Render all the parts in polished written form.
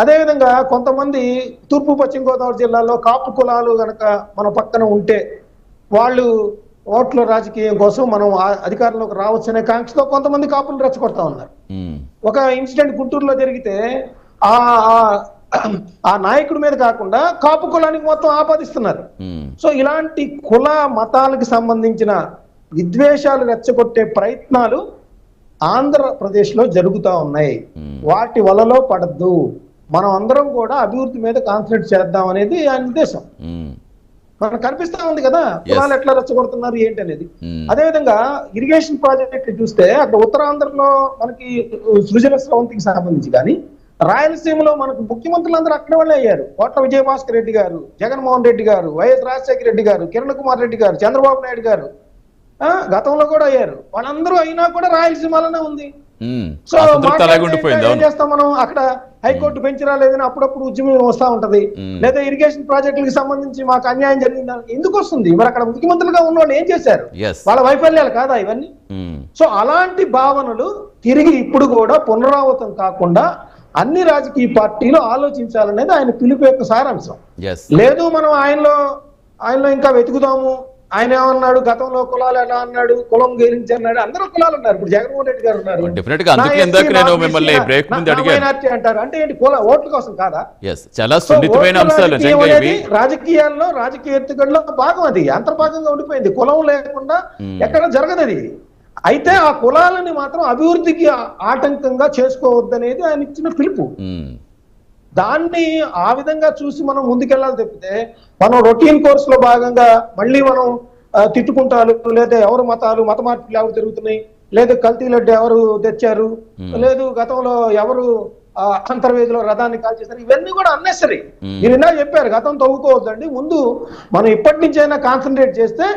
అదేవిధంగా కొంతమంది తూర్పు పశ్చిమ గోదావరి జిల్లాలో కాపు కులాలు గనక మన పక్కన ఉంటే వాళ్ళు ఓట్ల రాజకీయం కోసం మనం అధికారంలోకి రావచ్చనే కాంక్షతో కొంతమంది కాపులు రెచ్చగొడతా ఉన్నారు. ఒక ఇన్సిడెంట్ గుంటూరులో జరిగితే ఆ ఆ నాయకుడి మీద కాకుండా కాపు కులానికి మొత్తం ఆపాదిస్తున్నారు. సో ఇలాంటి కుల మతాలకు సంబంధించిన విద్వేషాలు రెచ్చగొట్టే ప్రయత్నాలు ఆంధ్రప్రదేశ్ లో జరుగుతూ ఉన్నాయి. వాటి వలలో పడద్దు, మనం అందరం కూడా అభివృద్ధి మీద కాన్సన్ట్రేట్ చేద్దాం అనేది ఆయన ఉద్దేశం. మనకు కనిపిస్తా ఉంది కదా కులాలు ఎట్లా రెచ్చగొడుతున్నారు ఏంటి అనేది. అదేవిధంగా ఇరిగేషన్ ప్రాజెక్ట్ చూస్తే అక్కడ ఉత్తరాంధ్రలో మనకి సృజన స్రవంతికి సంబంధించి కానీ రాయలసీమలో మనకు ముఖ్యమంత్రులందరూ అక్కడ వాళ్ళే అయ్యారు. కోట్ల విజయభాస్కర్ రెడ్డి గారు, జగన్మోహన్ రెడ్డి గారు, వైఎస్ రాజశేఖర రెడ్డి గారు, కిరణ్ కుమార్ రెడ్డి గారు, చంద్రబాబు నాయుడు గారు గతంలో కూడా అయ్యారు. వాళ్ళందరూ అయినా కూడా రాయలసీమలోనే ఉంది. సో ఏం చేస్తాం మనం, అక్కడ హైకోర్టు బెంచ్ రాలేదని అప్పుడప్పుడు ఉద్యమం వస్తా ఉంటది. లేదా ఇరిగేషన్ ప్రాజెక్టులకు సంబంధించి మాకు అన్యాయం జరిగిందా ఎందుకు వస్తుంది? మరి అక్కడ ముఖ్యమంత్రులుగా ఉన్న వాళ్ళు ఏం చేశారు? వాళ్ళ వైఫల్యాలు కాదా ఇవన్నీ? సో అలాంటి భావనలు తిరిగి ఇప్పుడు కూడా పునరావృతం కాకుండా అన్ని రాజకీయ పార్టీలు ఆలోచించాలనేది ఆయన పిలుపు యొక్క సారాంశం. లేదు మనం ఆయనలో ఇంకా వెతుకుదాము, ఆయన ఏమన్నాడు, గతంలో కులాలు ఎలా అన్నాడు, కులం గురించి అన్నాడు, అందరూ కులాలు ఉన్నారు. ఇప్పుడు జగన్మోహన్ రెడ్డి గారు ఉన్నారు, మైనార్టీ అంటారు. అంటే ఏంటి, కుల ఓట్ల కోసం కాదా? రాజకీయాల్లో రాజకీయ ఎత్తుగడలో భాగం, అది అంతర్భాగంగా ఉండిపోయింది. కులం లేకుండా ఎక్కడ జరగదు అది. అయితే ఆ కులాలని మాత్రం అభివృద్ధికి ఆటంకంగా చేసుకోవద్దనేది ఆయన ఇచ్చిన పిలుపు. దాన్ని ఆ విధంగా చూసి మనం ముందుకెళ్ళాలి తప్పితే మనం రొటీన్ కోర్స్ లో భాగంగా మళ్ళీ మనం తిట్టుకుంటారు, లేదా ఎవరు మత మార్పులు ఎవరు జరుగుతున్నాయి, లేదు కల్తీ లడ్డు ఎవరు తెచ్చారు, లేదు గతంలో ఎవరు అంతర్వేదిలో రథాన్ని కాల్ చేశారు, ఇవన్నీ కూడా అన్నెసరీ. మీరు ఇలా చెప్పారు, గతం తవ్వుకోవద్దండి, ముందు మనం ఇప్పటి నుంచి అయినా కాన్సన్ట్రేట్ చేస్తే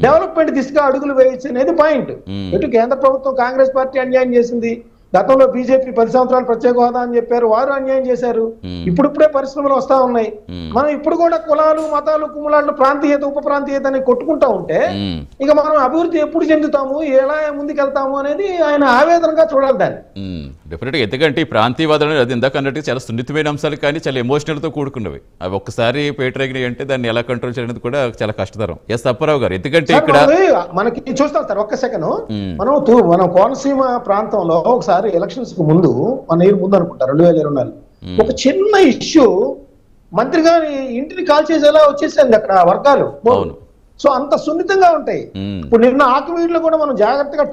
డెవలప్మెంట్ దిశగా అడుగులు వేయచ్చు అనేది పాయింట్. ఇటు కేంద్ర ప్రభుత్వం కాంగ్రెస్ పార్టీ అన్యాయం చేసింది, గతంలో బీజేపీ 10 సంవత్సరాలు ప్రత్యేక హోదా అని చెప్పారు, వారు అన్యాయం చేశారు. ఇప్పుడిప్పుడే పరిశ్రమలు వస్తా ఉన్నాయి. మనం ఇప్పుడు కూడా కులాలు మతాలు కుమ్ములాట్లు ప్రాంతీయత ఉప ప్రాంతీయత అని కొట్టుకుంటా ఉంటే ఇక మనం అభివృద్ధి ఎప్పుడు చెందుతాము, ఎలా ముందుకెళ్తాము అనేది ఆయన ఆవేదనగా చూడాలి దాన్ని. డెఫినెట్గా. ఎందుకంటే ఈ ప్రాంతీయవాదం అది ఇందాక అన్నట్టు చాలా సున్నితమైన అంశాలు కానీ చాలా ఎమోషనల్తో కూడుకున్నవి. అవి ఒక్కసారి పేటరేగినాయి అంటే దాన్ని ఎలా కంట్రోల్ చేయడం కూడా చాలా కష్టతరం. ఎస్ అప్పారావు గారు, ఎందుకంటే ఇక్కడ మనకి చూస్తాం సార్ ఒక్క సెకండ్, మనం కోనసీమ ప్రాంతంలో ఒకసారి ఎలక్షన్స్ కు ముందు ముందు అనుకుంటా 2024 ఒక చిన్న ఇష్యూ మంత్రి గారి ఇంటిని కాల్ చేసేలా వచ్చేసింది అక్కడ వర్గాలు. సో అంత సున్నితంగా ఉంటాయి. ఇప్పుడు నిన్న ఆకువీడులో కూడా మనం జాగ్రత్తగా